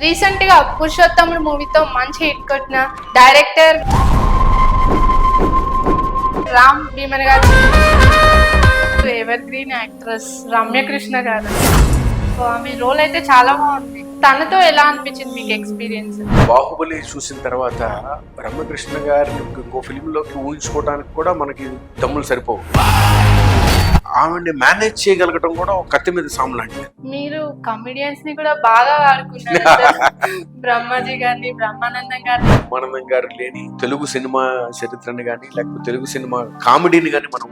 Recent గా పురుషోత్తముడు మూవీతో మంచి హిట్ కొట్టిన డైరెక్టర్ రామ్ భీమన్ గారు, ఎవర్ గ్రీన్ యాక్ట్రెస్ రమ్యకృష్ణ గారు. సో ఆమె రోల్ అయితే చాలా బాగుంది. తనతో ఎలా అనిపించింది మీకు ఎక్స్పీరియన్స్? బాహుబలి చూసిన తర్వాత రమ్యకృష్ణ గారిని ఇంకో ఫిల్మ్ లోకి ఊహించుకోవడానికి కూడా మనకి దమ్ములు సరిపోవు. ఆమెని మేనేజ్ చేయగలగటం కూడా ఒక కత్తి మీద సాము లాంటిది. మీరు కమెడియన్స్ ని కూడా బాగా వాడుకున్నారు. బ్రహ్మాజీ గారిని, బ్రహ్మానందం గారు లేని తెలుగు సినిమా చరిత్రని కానీ లేకపోతే తెలుగు సినిమా కామెడీని కానీ మనం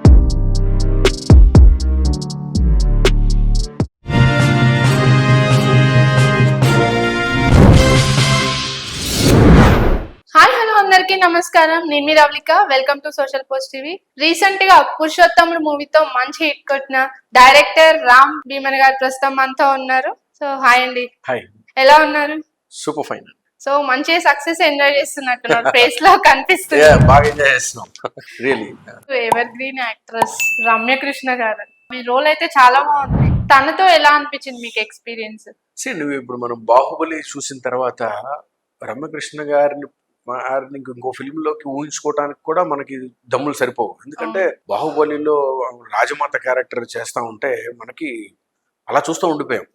అందరికీ నమస్కారం. నేను మీ Ravalika. Welcome to social post TV. Recent గా పురుషోత్తముడు మూవీతో మంచి హిట్ కొట్టిన డైరెక్టర్ రామ్ భీమన్ గారు ప్రస్తుతం మనతో ఉన్నారు. సో హాయ్ అండి. హాయ్, ఎలా ఉన్నారు? Super fine. సో మంచి సక్సెస్ ఎంజాయ్ చేస్తున్నట్టున్నారు. ఫేస్ లో కనిపిస్తుంది. బాగా ఎంజాయ్ చేస్తున్నాం really. Evergreen actress Ramyakrishna garu, మీ రోల్ అయితే చాలా బాగుంది. తనతో ఎలా అనిపించింది మీకు ఎక్స్పీరియన్స్? నువ్వు ఇప్పుడు మనం బాహుబలి చూసిన తర్వాత రమ్యకృష్ణ గారిని ఇంకో ఫిల్మ్ లోకి ఊహించుకోవడానికి కూడా మనకి దమ్ములు సరిపోవు. ఎందుకంటే బాహుబలిలో రాజమాత క్యారెక్టర్ చేస్తా ఉంటే మనకి అలా చూస్తూ ఉండిపోయాం.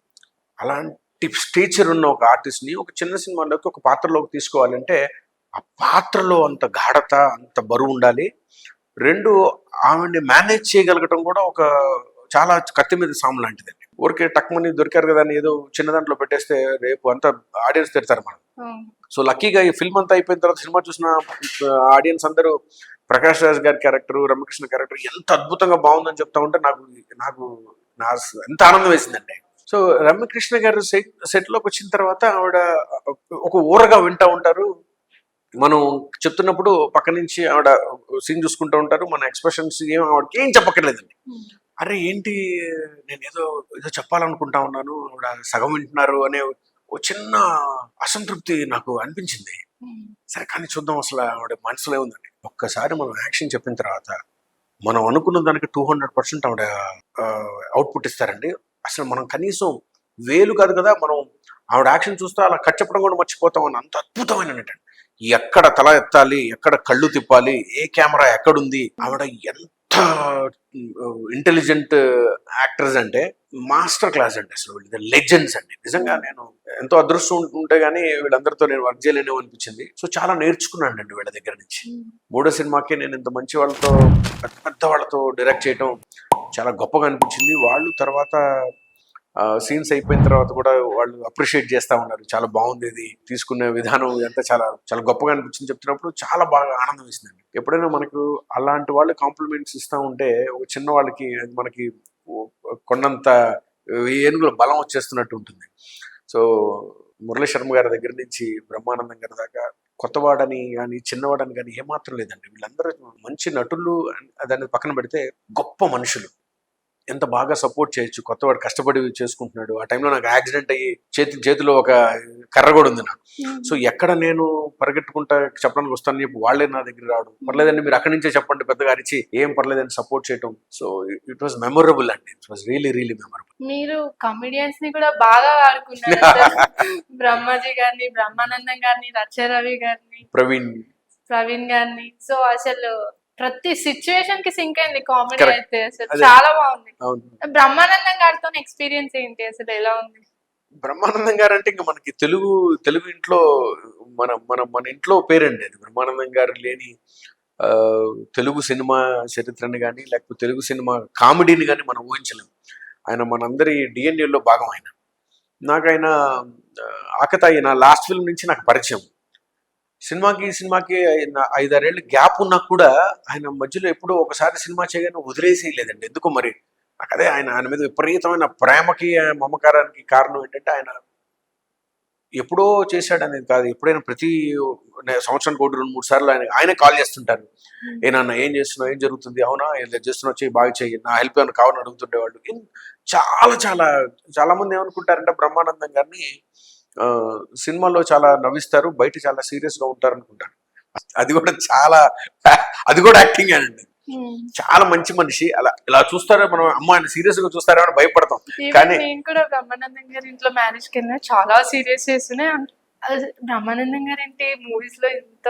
అలాంటి స్టేచర్ ఉన్న ఒక ఆర్టిస్ట్ ని ఒక చిన్న సినిమాలోకి ఒక పాత్రలోకి తీసుకోవాలంటే ఆ పాత్రలో అంత గాఢత, అంత బరువు ఉండాలి. రెండు, ఆమెని మేనేజ్ చేయగలగటం కూడా ఒక చాలా కత్తి మీద సాము లాంటిదండి. ఊరికే టక్మని దొరికారు కదా అని ఏదో చిన్న దాంట్లో పెట్టేస్తే రేపు అంతా ఆడియన్స్ తిడతారు మనం. సో లక్కీగా ఈ ఫిల్మ్ అంతా అయిపోయిన తర్వాత సినిమా చూసిన ఆడియన్స్ అందరూ ప్రకాష్ రాజ్ గారి క్యారెక్టర్, రమ్యకృష్ణ క్యారెక్టర్ ఎంత అద్భుతంగా బాగుందని చెప్తా ఉంటే నాకు ఎంత ఆనందం వేసిందండి. సో రమ్యకృష్ణ గారు సెట్ లోకి వచ్చిన తర్వాత ఆవిడ ఒక ఊరగా వింటూ ఉంటారు. మనం చెప్తున్నప్పుడు పక్క నుంచి ఆవిడ సీన్ చూసుకుంటూ ఉంటారు. మన ఎక్స్ప్రెషన్స్ ఆవిడకి ఏం చెప్పక్కర్లేదండి. అరే ఏంటి, నేను ఏదో చెప్పాలనుకుంటా ఉన్నాను, ఆవిడ సగం వింటున్నారు అనే ఓ చిన్న అసంతృప్తి నాకు అనిపించింది. సరే కానీ చూద్దాం అసలు ఆవిడ మనసులో ఉందండి. ఒక్కసారి మనం యాక్షన్ చెప్పిన తర్వాత మనం అనుకున్న దానికి 200% ఆవిడ అవుట్పుట్ ఇస్తారండి. అసలు మనం కనీసం వేలు కాదు కదా, మనం ఆవిడ యాక్షన్ చూస్తే అలా కట్ చెప్పడం కూడా మర్చిపోతాం అని అంత అద్భుతమైన నటన. ఎక్కడ తల ఎత్తాలి, ఎక్కడ కళ్ళు తిప్పాలి, ఏ కెమెరా ఎక్కడుంది, ఆవిడ ఎంత ఇంటెలిజెంట్ యాక్టర్స్ అంటే మాస్టర్ క్లాస్ అండి. అసలు వీళ్ళ లెజెండ్స్ అండి. నిజంగా నేను ఎంతో అదృష్టం ఉంటే గానీ వీళ్ళందరితో నేను వర్క్ చేయలేనేమో అనిపించింది. సో చాలా నేర్చుకున్నాను అండి వీళ్ళ దగ్గర నుంచి. మూడో సినిమాకి నేను ఇంత మంచి వాళ్ళతో, పెద్ద వాళ్ళతో డైరెక్ట్ చేయడం చాలా గొప్పగా అనిపించింది. వాళ్ళు తర్వాత సీన్స్ అయిపోయిన తర్వాత కూడా వాళ్ళు అప్రిషియేట్ చేస్తా ఉన్నారు. చాలా బాగుంది, ఇది తీసుకునే విధానం ఎంత చాలా చాలా గొప్పగా అనిపించింది చెప్తున్నప్పుడు చాలా బాగా ఆనందం వేసిందండి. ఎప్పుడైనా మనకు అలాంటి వాళ్ళు కాంప్లిమెంట్స్ ఇస్తూ ఉంటే ఒక చిన్న వాళ్ళకి మనకి కొండంత ఏనుగుల బలం వచ్చేస్తున్నట్టు ఉంటుంది. సో మురళీ శర్మ గారి దగ్గర నుంచి బ్రహ్మానందం గారి దాకా కొత్తవాడని కానీ చిన్నవాడని కానీ ఏమాత్రం లేదండి. వీళ్ళందరూ మంచి నటులు. దాన్ని పక్కన పెడితే గొప్ప మనుషులు. ఎంత బాగా సపోర్ట్ చేయొచ్చు. కొత్తవాడు కష్టపడి చేసుకుంటున్నాడు. ఆ టైంలో నాకు యాక్సిడెంట్ అయ్యి చేతిలో ఒక కర్ర కూడా ఉంది నాకు. సో ఎక్కడ నేను పరిగెట్టుకుంటా చెప్పడానికి వస్తాను చెప్పి వాళ్ళే నా దగ్గర రావడం, పర్లేదండి మీరు అక్కడి నుంచే చెప్పండి పెద్దగా అరిచి, ఏం పర్లేదని సపోర్ట్ చేయడం. సో ఇట్ వాజ్ మెమొరబుల్ అండి. It was really memorable. మీరు కమెడియన్స్ ని కూడా బాగా వాడుకున్నారు. బ్రహ్మాజీ గారిని, బ్రహ్మానందం గారిని, రవి గారిని, ప్రవీణ్ గారిని. సో అసలు ప్రతి సిచ్యువేషన్ కి సింక్ అయింది కామెడీ అయితే. అసలు చాలా బాగుంది. బ్రహ్మానందం గారితో ఎక్స్పీరియన్స్ ఏంటి, అసలు ఎలా ఉంది? బ్రహ్మానందం గారు అంటే ఇంకా మనకి తెలుగు ఇంట్లో మన ఇంట్లో పేరండి అది. బ్రహ్మానందం గారు లేని తెలుగు సినిమా చరిత్రని కానీ లేకపోతే తెలుగు సినిమా కామెడీని కానీ మనం ఊహించలేము. ఆయన మనందరి డిఎన్ఏలో భాగం. నాకు ఆయన ఆకతాయి నా లాస్ట్ ఫిల్మ్ నుంచి నాకు పరిచయం. సినిమాకి 5-6 ఏళ్ళు గ్యాప్ ఉన్నా కూడా ఆయన మధ్యలో ఎప్పుడో ఒకసారి సినిమా చేయగానే వదిలేసేయలేదండి. ఎందుకో మరి నాకు అదే ఆయన మీద విపరీతమైన ప్రేమకి, మమకారానికి కారణం ఏంటంటే ఆయన ఎప్పుడో చేశాడనేది కాదు. ఎప్పుడైనా ప్రతి సంవత్సరానికి 2-3 సార్లు ఆయన కాల్ చేస్తుంటారు. ఏనన్నా ఏం చేస్తున్నావు, ఏం జరుగుతుంది, అవునా ఇలా చేస్తున్నావు, చెయ్యి బాగా చెయ్యి, నా హెల్ప్ ఏమైనా కావాలని అడుగుతుండేవాళ్ళు. చాలా మంది ఏమనుకుంటారంటే బ్రహ్మానందం గారిని సినిమాలో చాలా నవ్విస్తారు, బయట చాలా సీరియస్ గా ఉంటారు అనుకుంటారు. అది కూడా యాక్టింగ్ అండి. చాలా మంచి మనిషి. అలా ఇలా చూస్తారో మనం అమ్మ ఆయన సీరియస్ గా చూస్తారో అని భయపడతాం. కానీ నేను కూడా బ్రహ్మానందం గారి ఇంట్లో మ్యారేజ్ కింద చాలా సీరియస్ చేస్తూనే బ్రహ్మానందం గారు ఏంటి మూవీస్ లో ఇంత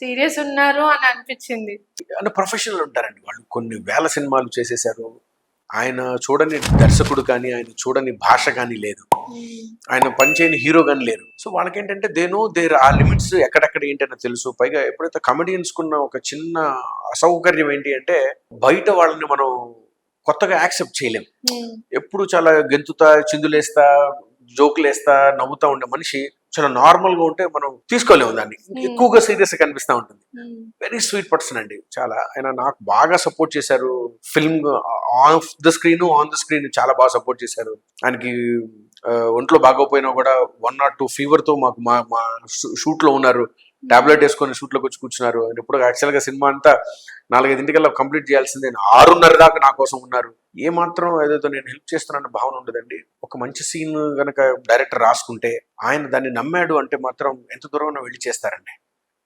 సీరియస్ ఉన్నారు అని అనిపించింది. అంటే ప్రొఫెషనల్ ఉంటారండి వాళ్ళు. కొన్ని వేల సినిమాలు చేసేసారు. ఆయన చూడని దర్శకుడు కానీ, ఆయన చూడని భాష కానీ లేదు, ఆయన పనిచేయని హీరో కానీ లేరు. సో వాళ్ళకేంటంటే దేర్ ఆ లిమిట్స్ ఎక్కడెక్కడ ఏంటని తెలుసు. పైగా ఎప్పుడైతే కమెడియన్స్ కున్న ఒక చిన్న అసౌకర్యం ఏంటి అంటే బయట వాళ్ళని మనం కొత్తగా యాక్సెప్ట్ చేయలేం. ఎప్పుడు చాలా గెంతుతా, చిందులేస్తా, జోకులేస్తా, నవ్వుతా ఉండే మనిషి చాలా నార్మల్ గా ఉంటే మనం తీసుకోలేము దాన్ని. ఎక్కువగా సీరియస్ గా కనిపిస్తూ ఉంటుంది. వెరీ స్వీట్ పర్సన్ అండి చాలా. ఆయన నాకు బాగా సపోర్ట్ చేశారు. Film of the screen, on the screen చాలా బాగా సపోర్ట్ చేశారు. ఆయనకి ఒంట్లో బాగోపోయినా కూడా 1 or 2 ఫీవర్ తో మాకు మా షూట్ లో ఉన్నారు. టాబ్లెట్ వేసుకొని షూట్ లోకి వచ్చి కూర్చున్నారు. ఇప్పుడు యాక్చువల్ గా సినిమా అంతా 4-5 కంప్లీట్ చేయాల్సిందే, 6:30 దాకా నా కోసం ఉన్నారు. ఏ మాత్రం ఏదైతే నేను హెల్ప్ చేస్తున్నాను భావన ఉండదండి. ఒక మంచి సీన్ గనక డైరెక్టర్ రాసుకుంటే ఆయన దాన్ని నమ్మాడు అంటే మాత్రం ఎంత దూరం వెళ్ళి చేస్తారండి.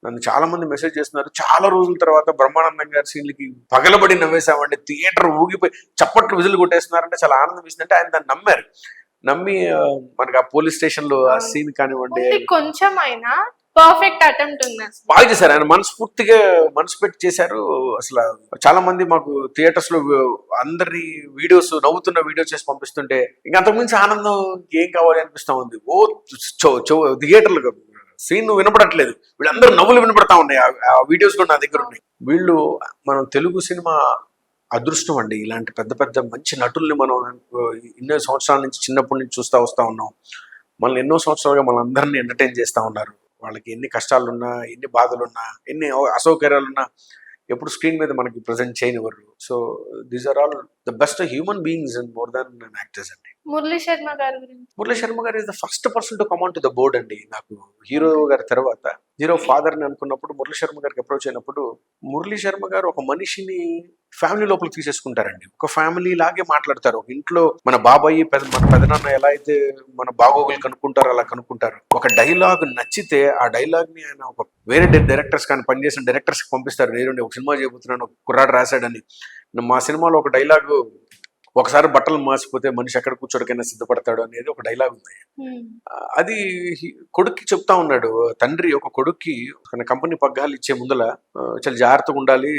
నన్ను చాలా మంది మెసేజ్ చేస్తున్నారు. చాలా రోజుల తర్వాత బ్రహ్మానందం గారి సీన్లకి పగలబడి నవ్వేసామండి, థియేటర్ ఊగిపోయి చప్పట్లు విజులు కొట్టేస్తున్నారంటే చాలా ఆనందం ఇస్తుందంటే ఆయన దాన్ని నమ్మారు. నమ్మి మనకి ఆ పోలీస్ స్టేషన్ లో ఆ సీన్ కానివ్వండి, కొంచెం అయినా పర్ఫెక్ట్ అటెంప్ట్ ఉంది. బాగా చేశారు. ఆయన మనస్ఫూర్తిగా మనసు పెట్టి చేశారు. అసలు చాలా మంది మాకు థియేటర్స్ లో అందరి వీడియోస్, నవ్వుతున్న వీడియో చేసి పంపిస్తుంటే ఇంకా అంతకుమించి ఆనందం ఏం కావాలి అనిపిస్తా ఉంది. థియేటర్లు సీన్ వినపడట్లేదు, వీళ్ళందరూ నవ్వులు వినపడతా ఉన్నాయి. ఆ వీడియోస్ కూడా నా దగ్గర ఉన్నాయి. వీళ్ళు మనం తెలుగు సినిమా అదృష్టం అండి. ఇలాంటి పెద్ద పెద్ద మంచి నటుల్ని మనం ఎన్నో సంవత్సరాల నుంచి చిన్నప్పటి నుంచి వస్తా ఉన్నాం. మనల్ని ఎన్నో సంవత్సరాలుగా మన అందరినీ ఎంటర్టైన్ చేస్తూ ఉన్నారు. వాళ్ళకి ఎన్ని కష్టాలున్నా, ఎన్ని బాధలున్నా, ఎన్ని అసౌకర్యాలున్నా ఎప్పుడు స్క్రీన్ మీద మనకి ప్రజెంట్ చేయనివ్వరు. So these are all the best human beings and more than actors అండి. మురళీ శర్మ గారు గురించి, Murali Sharma garu is the first person to come on to the board అండి. నాకు హీరో గారి తర్వాత హీరో ఫాదర్ ని అనుకున్నప్పుడు మురళీ శర్మ గారికి అప్రోచ్ అయినప్పుడు మురళీ శర్మ గారు ఒక మనిషిని ఫ్యామిలీ లోపలికి తీసేసుకుంటారండి. ఒక ఫ్యామిలీ లాగే మాట్లాడతారు. ఒక ఇంట్లో మన బాబాయి మన పెదనాన్న ఎలా అయితే మన బాగోగులు కనుక్కుంటారో అలా కనుక్కుంటారు. ఒక డైలాగ్ నచ్చితే ఆ డైలాగ్ ని ఆయన ఒక వేరే డైరెక్టర్స్ కానీ పనిచేసిన డైరెక్టర్స్ కి పంపిస్తారు. నేరుండి ఒక సినిమా చేయబోతున్నాను, ఒక కుర్రాడు రాశాడని. మా సినిమాలో ఒక డైలాగు, ఒకసారి బట్టలు మార్చిపోతే మనిషి ఎక్కడ కూర్చోడికైనా సిద్ధపడతాడు అనేది ఒక డైలాగ్ ఉంది. అది కొడుక్కి చెప్తా ఉన్నాడు. తండ్రి ఒక కొడుక్కి కంపెనీ పగ్గాలు ఇచ్చే ముందల చాలా జాగ్రత్తగా ఉండాలి,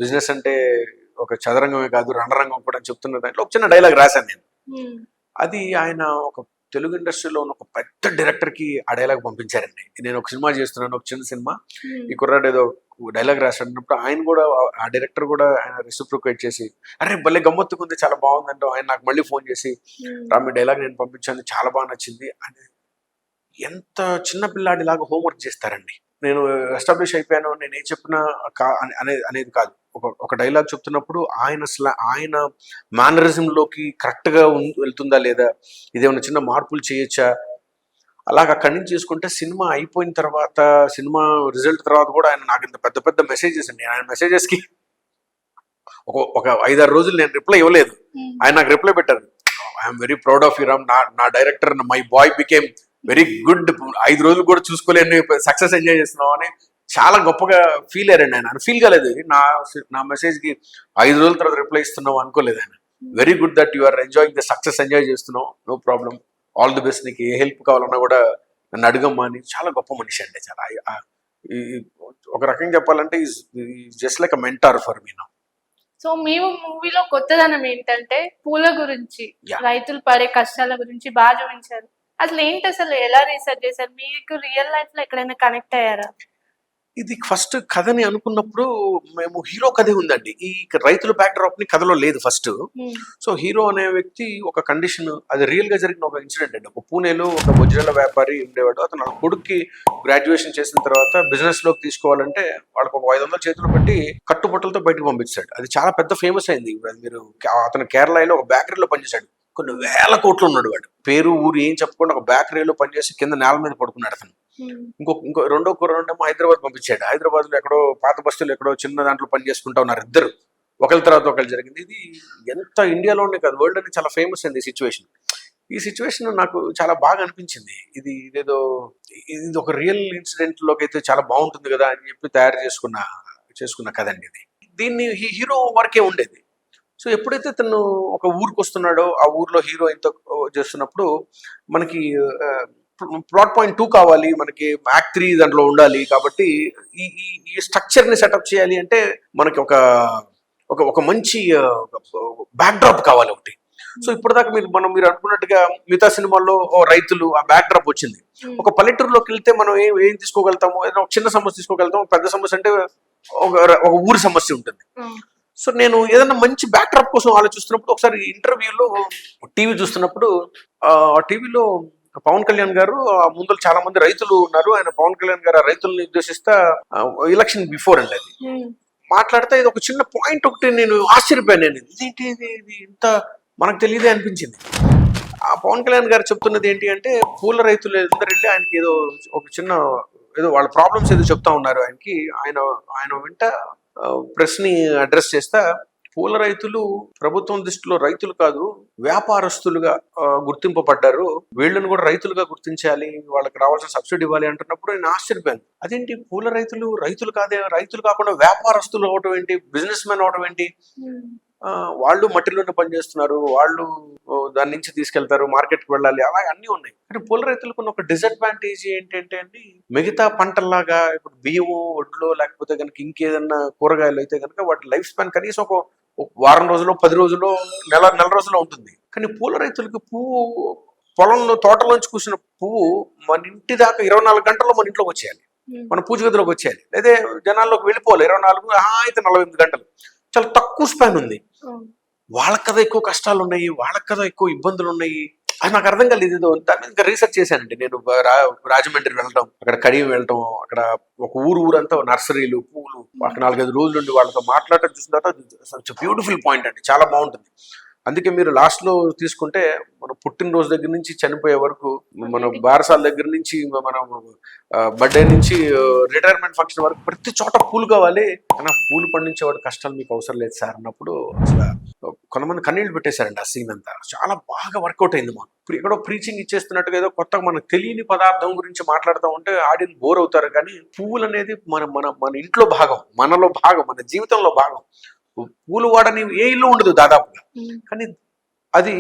బిజినెస్ అంటే ఒక చదరంగమే కాదు రణరంగం కూడా చెప్తున్న దాంట్లో ఒక చిన్న డైలాగ్ రాశాను నేను. అది ఆయన ఒక తెలుగు ఇండస్ట్రీలో ఉన్న ఒక పెద్ద డైరెక్టర్ కి ఆ డైలాగ్ పంపించారండి. నేను ఒక సినిమా చేస్తున్నాను, ఒక చిన్న సినిమా, ఈ కుర్రాడు ఏదో డైలాగ్ రాసినప్పుడు ఆయన కూడా, ఆ డైరెక్టర్ కూడా ఆయన రెసిప్రోకేట్ చేసి అరే భలే గమ్మత్తుకుంది, చాలా బాగుందంటే ఆయన నాకు మళ్ళీ ఫోన్ చేసి రామి డైలాగ్ నేను పంపించాను, చాలా బాగా నచ్చింది అని. ఎంత చిన్న పిల్లాడిలాగా హోంవర్క్ చేస్తారండి. నేను ఎస్టాబ్లిష్ అయిపోయాను, నేను ఏం చెప్పినా అనేది కాదు. ఒక డైలాగ్ చెప్తున్నప్పుడు ఆయన మేనరిజం లోకి కరెక్ట్ గా వెళ్తుందా లేదా, ఇదేమన్నా చిన్న మార్పులు చేయొచ్చా, అలాగ అక్కడి నుంచి చూసుకుంటే సినిమా అయిపోయిన తర్వాత, సినిమా రిజల్ట్ తర్వాత కూడా ఆయన నాకు ఇంత పెద్ద పెద్ద మెసేజెస్ అండి. ఆయన మెసేజెస్ కి ఒక 5-6 రోజులు నేను రిప్లై ఇవ్వలేదు. ఆయన నాకు రిప్లై పెట్టారు, I'm very proud of you Ram, నా director my boy became very good, 5 రోజులు కూడా చూసుకోలేని సక్సెస్ ఎంజాయ్ చేస్తున్నావు అని చాలా గొప్పగా ఫీల్ అయ్యారండి. ఆయన ఫీల్ కాలేదు నా మెసేజ్ కి 5 రోజుల తర్వాత రిప్లై ఇస్తున్నావు అనుకోలేదు ఆయన. Very good that you are enjoying the success, enjoy చేస్తున్నావు, no problem, all the best, నీకు ఏ హెల్ప్ కావాలన్నా కూడా నన్ను అడగమ్మా అని. చాలా గొప్ప మనిషి అండి. చాలా ఒక రకంగా చెప్పాలంటే just like a mentor for me now. So మీ మూవీలో కొత్తదనం ఏంటంటే పూల గురించి, రైతులు పడే కష్టాల గురించి బాగా చూపించారు. అసలు ఏంటి, అసలు ఎలా రీసెర్చ్ చేశారు? మీకు రియల్ లైఫ్ లో ఎక్కడైనా కనెక్ట్ అయ్యారా? ఇది ఫస్ట్ కథని అనుకున్నప్పుడు మేము హీరో కథే ఉందండి. ఈ రైతుల బ్యాక్డ్రాప్ ని కథలో లేదు ఫస్ట్. సో హీరో అనే వ్యక్తి ఒక కండిషన్, అది రియల్ గా జరిగిన ఒక ఇన్సిడెంట్ అండి. ఒక పూణేలో ఒక వజ్రాల వ్యాపారి ఉండేవాడు. అతను కొడుక్కి గ్రాడ్యుయేషన్ చేసిన తర్వాత బిజినెస్ లోకి తీసుకోవాలంటే వాళ్ళకి ఒక 500 చేతులు పెట్టి కట్టుబట్టలతో బయటకు పంపించాడు. అది చాలా పెద్ద ఫేమస్ అయింది. మీరు అతను కేరళలో ఒక బేకరీలో పనిచేశాడు. కొన్ని వేల కోట్లు ఉన్నాడు వాడు. పేరు ఊరు ఏం చెప్పకుండా ఒక బేకరీలో పనిచేసి కింద నేల మీద పడుకున్నాడు అతను. ఇంకో రెండో కుర్రాడేమో హైదరాబాద్ పంపించాడు. హైదరాబాద్ లో ఎక్కడో పాత బస్తీలు ఎక్కడో చిన్న దాంట్లో పని చేసుకుంటా ఉన్నారు ఇద్దరు. ఒకరి తర్వాత ఒకరు జరిగింది. ఇది ఎంత ఇండియాలోనే కాదు, వరల్డ్ అని చాలా ఫేమస్ అయింది ఈ సిచ్యువేషన్. ఈ సిచ్యువేషన్ నాకు చాలా బాగా అనిపించింది. ఇది ఒక రియల్ ఇన్సిడెంట్ లోకి అయితే చాలా బాగుంటుంది కదా అని చెప్పి తయారు చేసుకున్న కథ అండి ఇది. దీన్ని హీరో వరకే ఉండేది. సో ఎప్పుడైతే తను ఒక ఊరికి వస్తున్నాడో ఆ ఊర్లో హీరోయిన్తో చేస్తున్నప్పుడు మనకి ప్లాట్ పాయింట్ 2 కావాలి, మనకి యాక్ట్ 3 దాంట్లో ఉండాలి. కాబట్టి ఈ ఈ ఈ స్ట్రక్చర్ని సెటప్ చేయాలి అంటే మనకి ఒక ఒక ఒక మంచి బ్యాక్ డ్రాప్ కావాలి ఒకటి. సో ఇప్పటిదాకా మీరు అనుకున్నట్టుగా మిగతా సినిమాల్లో రైతులు ఆ బ్యాక్ డ్రాప్ వచ్చింది. ఒక పల్లెటూరులోకి వెళ్తే మనం ఏం తీసుకోగలుగుతాము, ఏదైనా ఒక చిన్న సమస్య తీసుకోగలుగుతాము, పెద్ద సమస్య అంటే ఒక ఊరి సమస్య ఉంటుంది. సో నేను ఏదైనా మంచి బ్యాక్ డ్రాప్ కోసం ఆలోచిస్తున్నప్పుడు ఒకసారి ఇంటర్వ్యూలో టీవీ చూస్తున్నప్పుడు ఆ టీవీలో పవన్ కళ్యాణ్ గారు ముందు చాలా మంది రైతులు ఉన్నారు, ఆయన పవన్ కళ్యాణ్ గారు ఆ రైతుల్ని ఉద్దేశిస్తా ఎలక్షన్ బిఫోర్ అండి అది మాట్లాడితే ఇది ఒక చిన్న పాయింట్ ఒకటి నేను ఆశ్చర్యపోయాను. నేను ఇదేంటి ఇది ఇంత మనకు తెలియదే అనిపించింది. ఆ పవన్ కళ్యాణ్ గారు చెప్తున్నది ఏంటి అంటే పూల రైతులు అందరూ వెళ్ళి ఆయనకి ఏదో ఒక చిన్న ఏదో వాళ్ళ ప్రాబ్లమ్స్ ఏదో చెప్తా ఉన్నారు ఆయనకి. ఆయన వెంట ప్రెస్ ని అడ్రస్ చేస్తా పూల రైతులు ప్రభుత్వం దృష్టిలో రైతులు కాదు వ్యాపారస్తులుగా గుర్తింపబడ్డారు, వీళ్ళని కూడా రైతులుగా గుర్తించాలి, వాళ్ళకి రావాల్సిన సబ్సిడీ ఇవ్వాలి అంటున్నప్పుడు నేను ఆశ్చర్యపోయాను. అదేంటి పూల రైతులు కాదే, రైతులు కాకుండా వ్యాపారస్తులు అవటం ఏంటి, బిజినెస్ మెన్ అవటం ఏంటి, వాళ్ళు మట్టిలోనే పనిచేస్తున్నారు, వాళ్ళు దాని నుంచి తీసుకెళ్తారు, మార్కెట్కి వెళ్ళాలి, అలా అన్నీ ఉన్నాయి. కానీ పూల రైతులకు ఉన్న ఒక డిసడ్వాంటేజ్ ఏంటంటే అండి, మిగతా పంటల్లాగా ఇప్పుడు బియ్యము వడ్లు లేకపోతే కనుక ఇంకేదన్నా కూరగాయలు అయితే కనుక వాటి లైఫ్ స్పాన్ కనీసం ఒక వారం రోజులు 10 రోజులు నెల రోజుల్లో ఉంటుంది. కానీ పూల రైతులకి పువ్వు పొలంలో తోటలోంచి కూసిన పువ్వు మన ఇంటి దాకా 24 గంటల్లో మన ఇంట్లోకి వచ్చేయాలి, మన పూజ గదిలోకి వచ్చేయాలి, లేదా జనాల్లోకి వెళ్ళిపోవాలి 24 అయితే 48 గంటలు. చాలా తక్కువ స్పాన్ ఉంది. వాళ్ళకి కదా ఎక్కువ కష్టాలు ఉన్నాయి, వాళ్ళకి కదా ఎక్కువ ఇబ్బందులు ఉన్నాయి. అది నాకు అర్థం కాలేదు. దాని మీద ఇంకా రీసెర్చ్ చేశానండి నేను. రాజమండ్రి వెళ్ళడం, అక్కడ కడియం వెళ్ళడం, అక్కడ ఒక ఊరంతా నర్సరీలు, పూలు, అక్కడ 4-5 రోజులు ఉండి వాళ్ళతో మాట్లాడటం చూసిన తర్వాత బ్యూటిఫుల్ పాయింట్ అండి, చాలా బాగుంటుంది. అందుకే మీరు లాస్ట్ లో తీసుకుంటే మన పుట్టినరోజు దగ్గర నుంచి చనిపోయే వరకు, మన బారసాల దగ్గర నుంచి మన బర్త్డే నుంచి రిటైర్మెంట్ ఫంక్షన్ వరకు ప్రతి చోట పూలు కావాలి. కానీ పూలు పండించేవాడు కష్టాలు మీకు అవసరం లేదు సార్ అన్నప్పుడు అసలు కొంతమంది కన్నీళ్లు పెట్టేశారండి. ఆ సీన్ అంతా చాలా బాగా వర్కౌట్ అయింది. మాకు ఇప్పుడు ఎక్కడో ప్రీచింగ్ ఇచ్చేస్తున్నట్టుగా ఏదో కొత్తగా మనకు తెలియని పదార్థం గురించి మాట్లాడుతూ ఉంటే ఆడియన్స్ బోర్ అవుతారు. కానీ పువ్వులు అనేది మన మన మన ఇంట్లో భాగం, మనలో భాగం, మన జీవితంలో భాగం. పూలు వాడని ఏ ఇల్లు ఉండదు దాదాపుగా. కానీ అది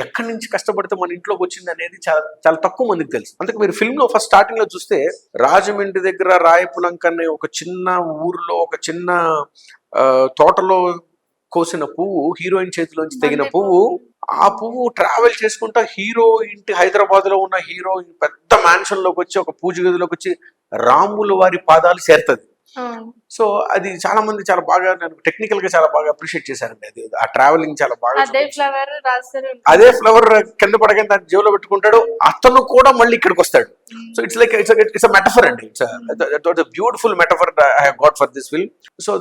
ఎక్కడి నుంచి కష్టపడితే మన ఇంట్లోకి వచ్చింది అనేది చాలా చాలా తక్కువ మందికి తెలుసు. అందుకే మీరు ఫిల్మ్ లో ఫస్ట్ స్టార్టింగ్ లో చూస్తే రాజమండ్రి దగ్గర రాయపులంక అనే ఒక చిన్న ఊర్లో ఒక చిన్న తోటలో కోసిన పువ్వు, హీరోయిన్ చేతిలోంచి తెగిన పువ్వు, ఆ పువ్వు ట్రావెల్ చేసుకుంటా హీరో ఇంటి హైదరాబాద్ లో ఉన్న హీరో పెద్ద మ్యాన్షన్ లోకి వచ్చి ఒక పూజ గదిలోకి వచ్చి రాముల వారి పాదాలు చేరుతుంది. సో అది చాలా మంది చాలా బాగా టెక్నికల్ గా చాలా బాగా అప్రిషియేట్ చేశారండి. అది ఆ ట్రావెలింగ్ చాలా బాగా. అదే ఫ్లవర్ కింద పడగానే దాన్ని జేబులో పెట్టుకుంటాడు, అతను కూడా మళ్ళీ ఇక్కడికి వస్తాడు. So it's like it's metaphor అండి. It's beautiful metaphor I have got for this film. So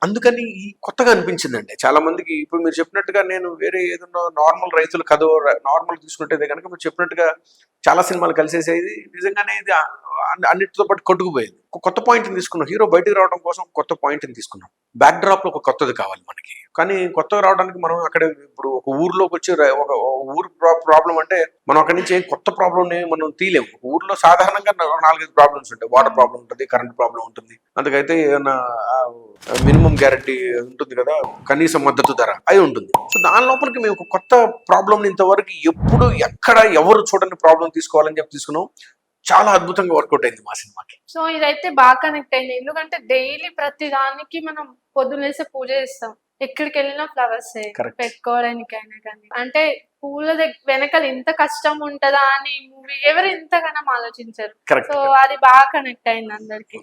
అందుకని కొత్తగా అనిపించిందండి చాలా మందికి. ఇప్పుడు మీరు చెప్పినట్టుగా నేను వేరే ఏదన్నా నార్మల్ రైతులు కథ నార్మల్ తీసుకుంటే కనుక మీరు చెప్పినట్టుగా చాలా సినిమాలు కలిసేసేది, నిజంగానే ఇది అన్నిటితో పాటు కొట్టుకుపోయేది. ఒక కొత్త పాయింట్ని తీసుకున్నాం, హీరో బయటకు రావడం కోసం కొత్త పాయింట్ని తీసుకున్నాం. బ్యాక్ డ్రాప్ లో ఒక కొత్తది కావాలి మనకి. కానీ కొత్తగా రావడానికి మనం అక్కడ ఇప్పుడు ఒక ఊర్లోకి వచ్చి ఒక ఊరు ప్రాబ్లం అంటే మనం అక్కడి నుంచి కొత్త ప్రాబ్లం మనం తీయలేము. ఊర్లో సాధారణంగా 4-5 ప్రాబ్లమ్స్ ఉంటాయి. వాటర్ ప్రాబ్లం ఉంటుంది, కరెంట్ ప్రాబ్లం ఉంటుంది, అందుకైతే ఏదైనా మినిమం గ్యారంటీ ఉంటుంది కదా, కనీస మద్దతు ధర అది ఉంటుంది. సో దాని లోపలికి మేము ఒక కొత్త ప్రాబ్లం ఇంతవరకు ఎప్పుడు ఎక్కడ ఎవరు చూడని ప్రాబ్లం తీసుకోవాలని చెప్పి తీసుకున్నాం. చాలా అద్భుతంగా వర్కౌట్ అయింది మా సినిమాకి. సో ఇదైతే బాగా కనెక్ట్ అయింది. ఎందుకంటే డైలీ ప్రతి దానికి మనం పొద్దున్నేసి పూజ చేస్తాం, ఎక్కడికి వెళ్ళినా ఫ్లవర్స్ పెట్టుకోవడానికైనా కానీ. అంటే పూల వెనకాల ఇంత కష్టం ఉంటదా అని మూవీ ఎవరు ఇంతగానో ఆలోచించారు. సో అది బాగా కనెక్ట్ అయింది అందరికి.